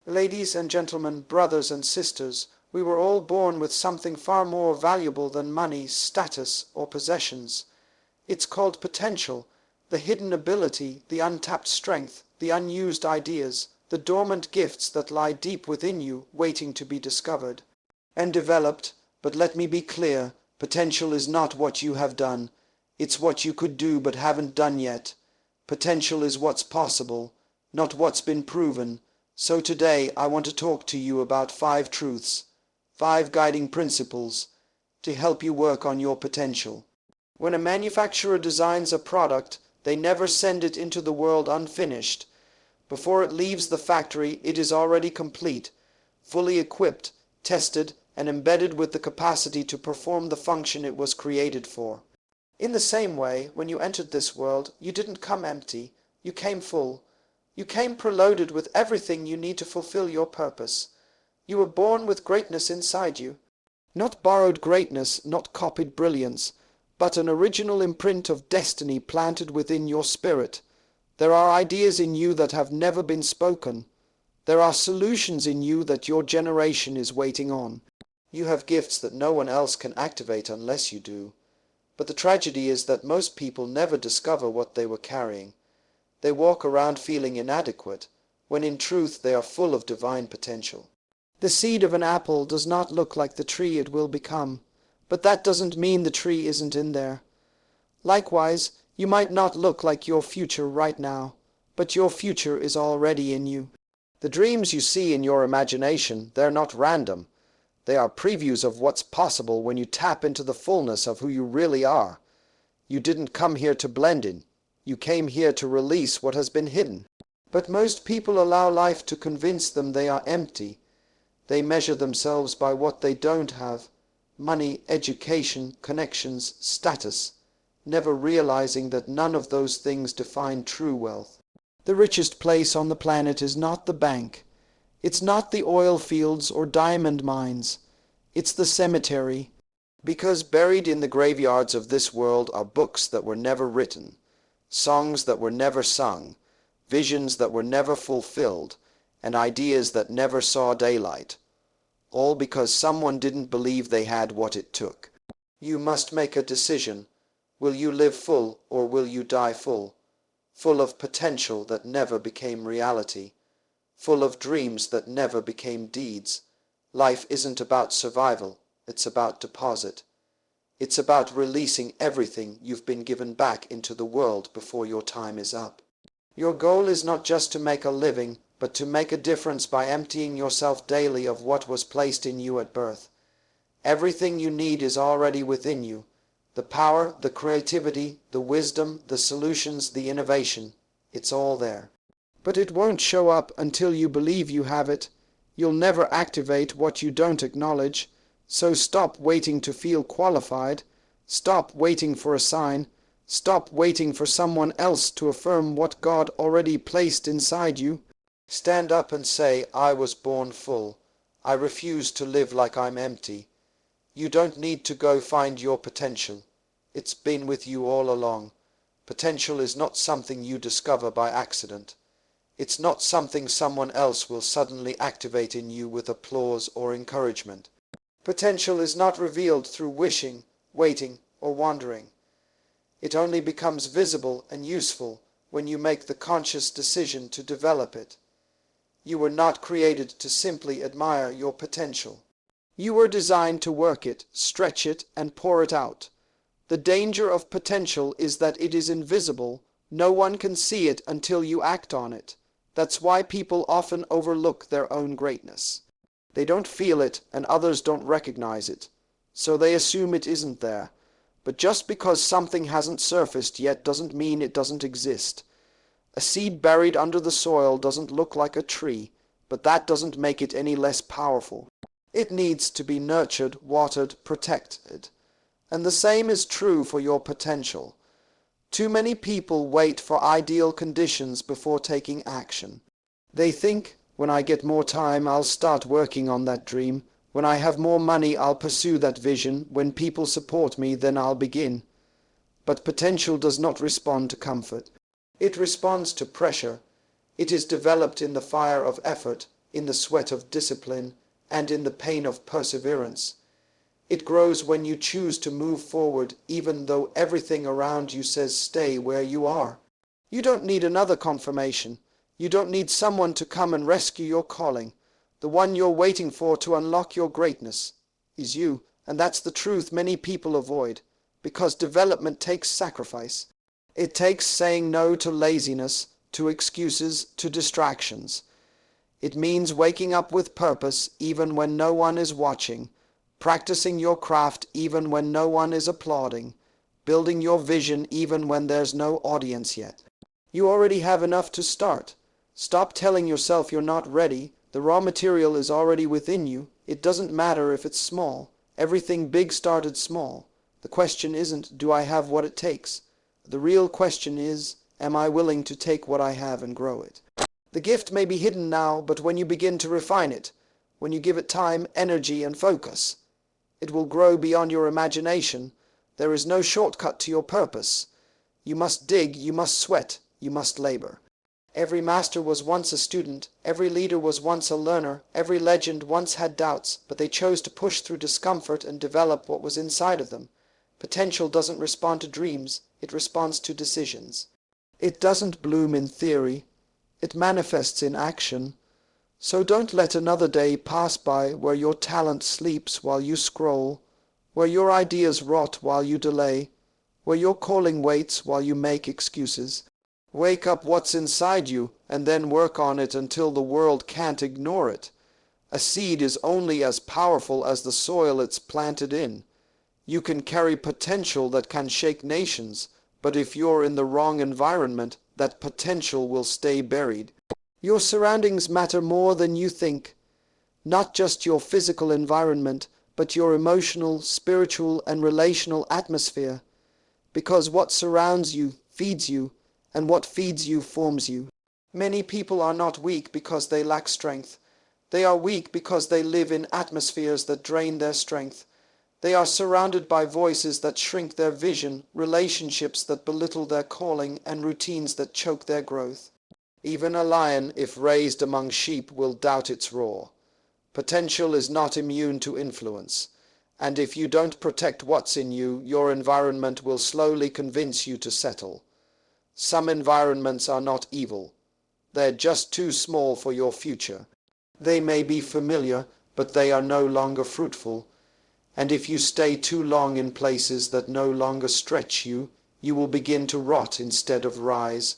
Ladies and gentlemen, brothers and sisters, we were all born with something far more valuable than money, status, or possessions. It's called potential, the hidden ability, the untapped strength, the unused ideas, the dormant gifts that lie deep within you, waiting to be discovered and developed. But let me be clear, potential is not what you have done. It's what you could do but haven't done yet. Potential is what's possible, not what's been proven. So today I want to talk to you about 5 truths, 5 guiding principles to help you work on your potential. When a manufacturer designs a product, they never send it into the world unfinished. Before it leaves the factory, it is already complete, fully equipped, tested, and embedded with the capacity to perform the function it was created for. In the same way, when you entered this world, you didn't come empty, you came full. You came preloaded with everything you need to fulfill your purpose. You were born with greatness inside you. Not borrowed greatness, not copied brilliance, but an original imprint of destiny planted within your spirit. There are ideas in you that have never been spoken. There are solutions in you that your generation is waiting on. You have gifts that no one else can activate unless you do. But the tragedy is that most people never discover what they were carrying. They walk around feeling inadequate, when in truth they are full of divine potential. The seed of an apple does not look like the tree it will become, but that doesn't mean the tree isn't in there. Likewise, you might not look like your future right now, but your future is already in you. The dreams you see in your imagination, they're not random. They are previews of what's possible when you tap into the fullness of who you really are. You didn't come here to blend in. You came here to release what has been hidden. But most people allow life to convince them they are empty. They measure themselves by what they don't have: money, education, connections, status, never realizing that none of those things define true wealth. The richest place on the planet is not the bank. It's not the oil fields or diamond mines. It's the cemetery. Because buried in the graveyards of this world are books that were never written, songs that were never sung, visions that were never fulfilled, and ideas that never saw daylight. All because someone didn't believe they had what it took. You must make a decision. Will you live full, or will you die full? Full of potential that never became reality. Full of dreams that never became deeds. Life isn't about survival, it's about deposit. It's about releasing everything you've been given back into the world before your time is up. Your goal is not just to make a living, but to make a difference by emptying yourself daily of what was placed in you at birth. Everything you need is already within you. The power, the creativity, the wisdom, the solutions, the innovation. It's all there. But it won't show up until you believe you have it. You'll never activate what you don't acknowledge. So stop waiting to feel qualified. Stop waiting for a sign. Stop waiting for someone else to affirm what God already placed inside you. Stand up and say, I was born full. I refuse to live like I'm empty. You don't need to go find your potential. It's been with you all along. Potential is not something you discover by accident. It's not something someone else will suddenly activate in you with applause or encouragement. Potential is not revealed through wishing, waiting, or wandering. It only becomes visible and useful when you make the conscious decision to develop it. You were not created to simply admire your potential. You were designed to work it, stretch it, and pour it out. The danger of potential is that it is invisible. No one can see it until you act on it. That's why people often overlook their own greatness. They don't feel it, and others don't recognize it. So they assume it isn't there. But just because something hasn't surfaced yet doesn't mean it doesn't exist. A seed buried under the soil doesn't look like a tree, but that doesn't make it any less powerful. It needs to be nurtured, watered, protected. And the same is true for your potential. Too many people wait for ideal conditions before taking action. They think, when I get more time, I'll start working on that dream. When I have more money, I'll pursue that vision. When people support me, then I'll begin. But potential does not respond to comfort. It responds to pressure. It is developed in the fire of effort, in the sweat of discipline, and in the pain of perseverance. It grows when you choose to move forward even though everything around you says stay where you are. You don't need another confirmation. You don't need someone to come and rescue your calling. The one you're waiting for to unlock your greatness is you, and that's the truth many people avoid, because development takes sacrifice. It takes saying no to laziness, to excuses, to distractions. It means waking up with purpose even when no one is watching, practicing your craft even when no one is applauding, building your vision even when there's no audience yet. You already have enough to start. Stop telling yourself you're not ready. The raw material is already within you. It doesn't matter if it's small. Everything big started small. The question isn't, do I have what it takes? The real question is, am I willing to take what I have and grow it? The gift may be hidden now, but when you begin to refine it, when you give it time, energy, and focus, it will grow beyond your imagination. There is no shortcut to your purpose. You must dig, you must sweat, you must labor. Every master was once a student, every leader was once a learner, every legend once had doubts, but they chose to push through discomfort and develop what was inside of them. Potential doesn't respond to dreams, it responds to decisions. It doesn't bloom in theory, it manifests in action. So don't let another day pass by where your talent sleeps while you scroll, where your ideas rot while you delay, where your calling waits while you make excuses. Wake up what's inside you and then work on it until the world can't ignore it. A seed is only as powerful as the soil it's planted in. You can carry potential that can shake nations, but if you're in the wrong environment, that potential will stay buried. Your surroundings matter more than you think. Not just your physical environment, but your emotional, spiritual, and relational atmosphere. Because what surrounds you feeds you, and what feeds you forms you. Many people are not weak because they lack strength. They are weak because they live in atmospheres that drain their strength. They are surrounded by voices that shrink their vision, relationships that belittle their calling, and routines that choke their growth. Even a lion, if raised among sheep, will doubt its roar. Potential is not immune to influence, and if you don't protect what's in you, your environment will slowly convince you to settle. Some environments are not evil. They're just too small for your future. They may be familiar, but they are no longer fruitful. And if you stay too long in places that no longer stretch you, you will begin to rot instead of rise.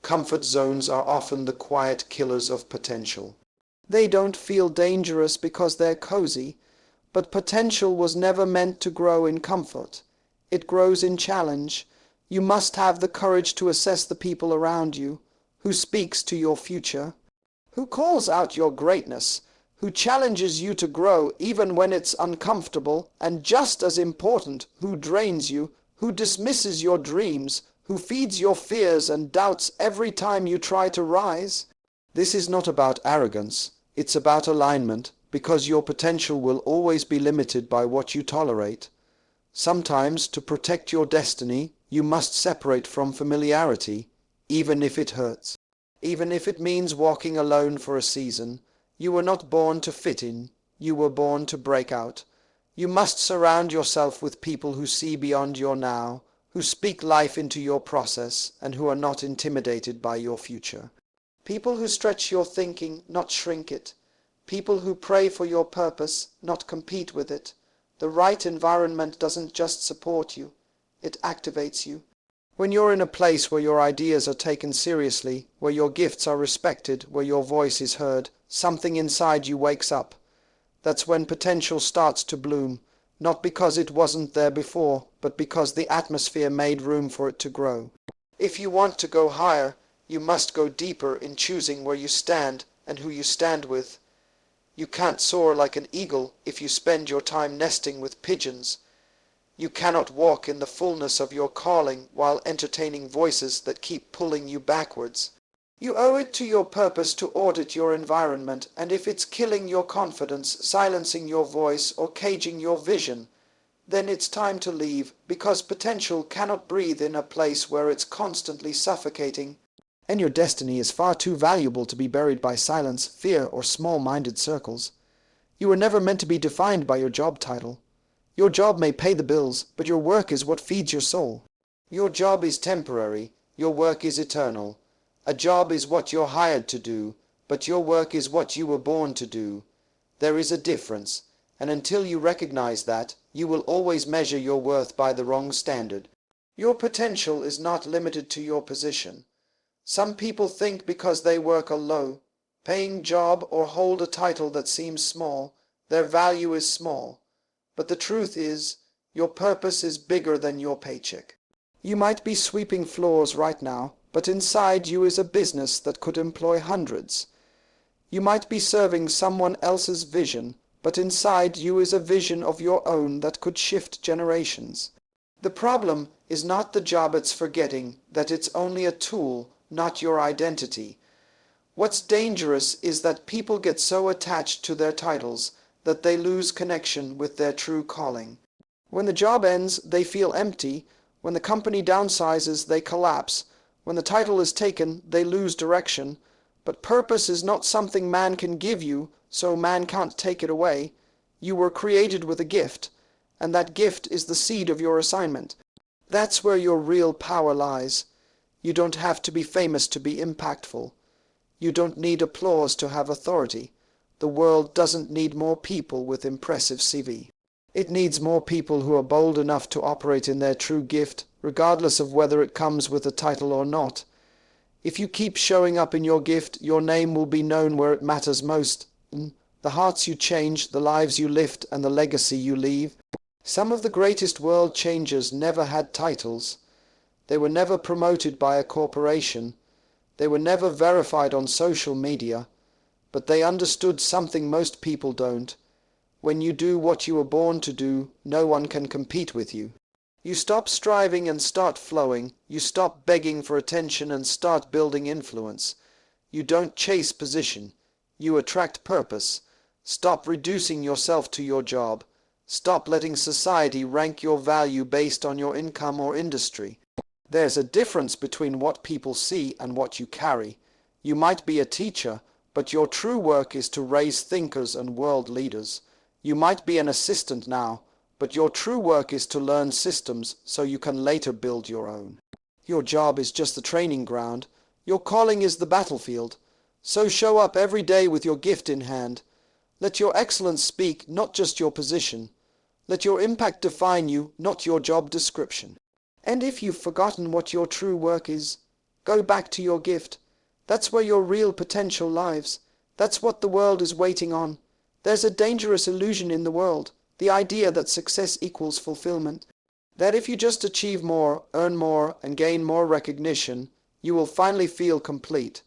Comfort zones are often the quiet killers of potential. They don't feel dangerous because they're cozy, but potential was never meant to grow in comfort. It grows in challenge. You must have the courage to assess the people around you. Who speaks to your future? Who calls out your greatness? Who challenges you to grow even when it's uncomfortable? And just as important, who drains you? Who dismisses your dreams? Who feeds your fears and doubts every time you try to rise? This is not about arrogance. It's about alignment, because your potential will always be limited by what you tolerate. Sometimes, to protect your destiny, you must separate from familiarity, even if it hurts. Even if it means walking alone for a season. You were not born to fit in. You were born to break out. You must surround yourself with people who see beyond your now, who speak life into your process, and who are not intimidated by your future. People who stretch your thinking, not shrink it. People who pray for your purpose, not compete with it. The right environment doesn't just support you, it activates you. When you're in a place where your ideas are taken seriously, where your gifts are respected, where your voice is heard, something inside you wakes up. That's when potential starts to bloom, not because it wasn't there before, but because the atmosphere made room for it to grow. If you want to go higher, you must go deeper in choosing where you stand and who you stand with. You can't soar like an eagle if you spend your time nesting with pigeons. You cannot walk in the fullness of your calling while entertaining voices that keep pulling you backwards. You owe it to your purpose to audit your environment, and if it's killing your confidence, silencing your voice, or caging your vision, then it's time to leave, because potential cannot breathe in a place where it's constantly suffocating. and your destiny is far too valuable to be buried by silence, fear, or small-minded circles. You were never meant to be defined by your job title. Your job may pay the bills, but your work is what feeds your soul. Your job is temporary, your work is eternal. A job is what you're hired to do, but your work is what you were born to do. There is a difference, and until you recognize that, you will always measure your worth by the wrong standard. Your potential is not limited to your position. Some people think because they work a low-paying job or hold a title that seems small, their value is small. But the truth is, your purpose is bigger than your paycheck. You might be sweeping floors right now, but inside you is a business that could employ hundreds. You might be serving someone else's vision, but inside you is a vision of your own that could shift generations. The problem is not the job, it's forgetting that it's only a tool, not your identity. What's dangerous is that people get so attached to their titles that they lose connection with their true calling. When the job ends, they feel empty. When the company downsizes, they collapse. When the title is taken, they lose direction. But purpose is not something man can give you, so man can't take it away. You were created with a gift, and that gift is the seed of your assignment. That's where your real power lies. You don't have to be famous to be impactful. You don't need applause to have authority. The world doesn't need more people with impressive CV. It needs more people who are bold enough to operate in their true gift, regardless of whether it comes with a title or not. If you keep showing up in your gift, your name will be known where it matters most. The hearts you change, the lives you lift, and the legacy you leave. Some of the greatest world changers never had titles. They were never promoted by a corporation. They were never verified on social media. But they understood something most people don't. When you do what you were born to do, no one can compete with you. You stop striving and start flowing. You stop begging for attention and start building influence. You don't chase position. You attract purpose. Stop reducing yourself to your job. Stop letting society rank your value based on your income or industry. There's a difference between what people see and what you carry. You might be a teacher, but your true work is to raise thinkers and world leaders. You might be an assistant now, but your true work is to learn systems so you can later build your own. Your job is just the training ground. Your calling is the battlefield. So show up every day with your gift in hand. Let your excellence speak, not just your position. Let your impact define you, not your job description. And if you've forgotten what your true work is, go back to your gift. That's where your real potential lies. That's what the world is waiting on. There's a dangerous illusion in the world, the idea that success equals fulfillment. That if you just achieve more, earn more, and gain more recognition, you will finally feel complete.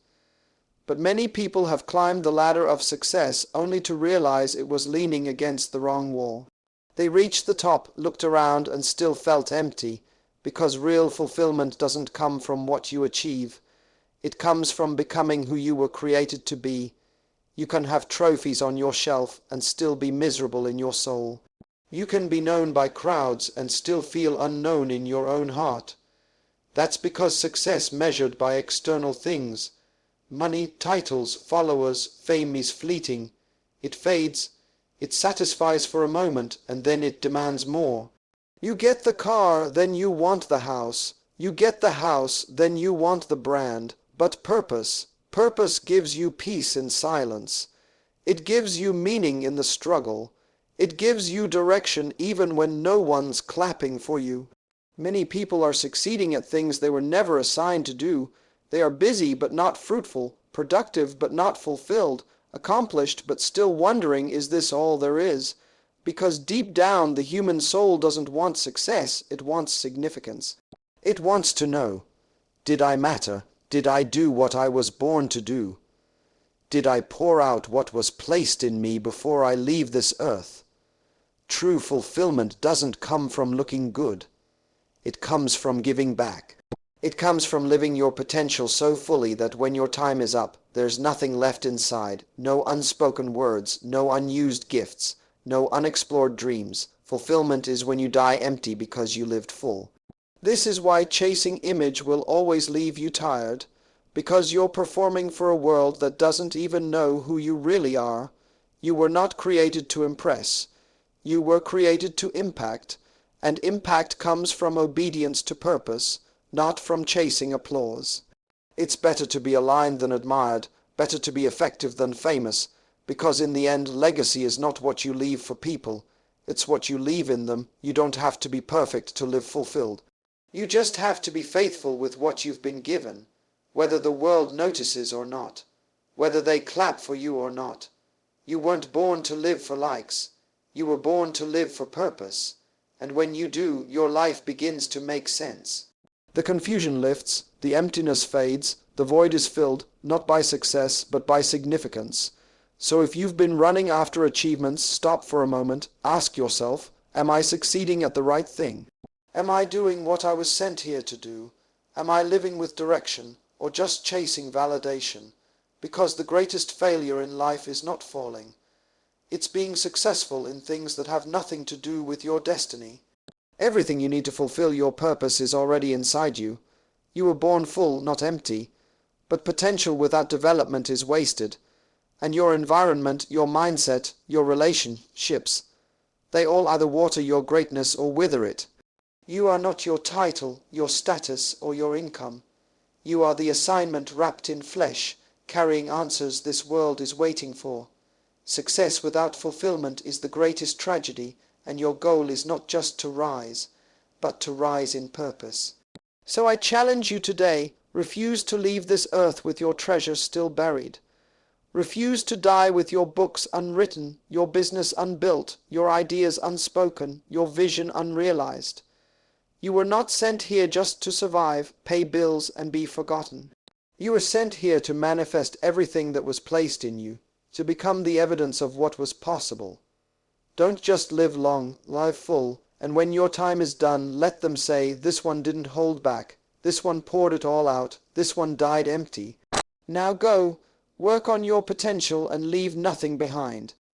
But many people have climbed the ladder of success only to realize it was leaning against the wrong wall. They reached the top, looked around, and still felt empty, because real fulfillment doesn't come from what you achieve. It comes from becoming who you were created to be. You can have trophies on your shelf and still be miserable in your soul. You can be known by crowds and still feel unknown in your own heart. That's because success measured by external things, money, titles, followers, fame is fleeting. It fades. It satisfies for a moment, and then it demands more. You get the car, then you want the house. You get the house, then you want the brand. But purpose gives you peace in silence. It gives you meaning in the struggle. It gives you direction even when no one's clapping for you. Many people are succeeding at things they were never assigned to do. They are busy but not fruitful, productive but not fulfilled, accomplished but still wondering, is this all there is? Because deep down the human soul doesn't want success, it wants significance. It wants to know, did I matter? Did I do what I was born to do? Did I pour out what was placed in me before I leave this earth? True fulfillment doesn't come from looking good. It comes from giving back. It comes from living your potential so fully that when your time is up, there's nothing left inside, no unspoken words, no unused gifts, no unexplored dreams. Fulfillment is when you die empty because you lived full. This is why chasing image will always leave you tired. because you're performing for a world that doesn't even know who you really are. You were not created to impress. You were created to impact, and impact comes from obedience to purpose, not from chasing applause. It's better to be aligned than admired, better to be effective than famous, because in the end, legacy is not what you leave for people, it's what you leave in them. You don't have to be perfect to live fulfilled. You just have to be faithful with what you've been given, whether the world notices or not, whether they clap for you or not. You weren't born to live for likes. You were born to live for purpose. And when you do, your life begins to make sense. The confusion lifts, the emptiness fades, the void is filled, not by success, but by significance. So if you've been running after achievements, stop for a moment, ask yourself, am I succeeding at the right thing? Am I doing what I was sent here to do? Am I living with direction, or just chasing validation? Because the greatest failure in life is not falling. It's being successful in things that have nothing to do with your destiny. Everything you need to fulfill your purpose is already inside you. You were born full, not empty. But potential without development is wasted. And your environment, your mindset, your relationships, they all either water your greatness or wither it. You are not your title, your status, or your income. You are the assignment wrapped in flesh, carrying answers this world is waiting for. Success without fulfillment is the greatest tragedy, and your goal is not just to rise, but to rise in purpose. So I challenge you today, refuse to leave this earth with your treasure still buried. Refuse to die with your books unwritten, your business unbuilt, your ideas unspoken, your vision unrealized. You were not sent here just to survive, pay bills, and be forgotten. You were sent here to manifest everything that was placed in you, to become the evidence of what was possible. Don't just live long, live full, and when your time is done, let them say, this one didn't hold back, this one poured it all out, this one died empty. Now go, work on your potential and leave nothing behind.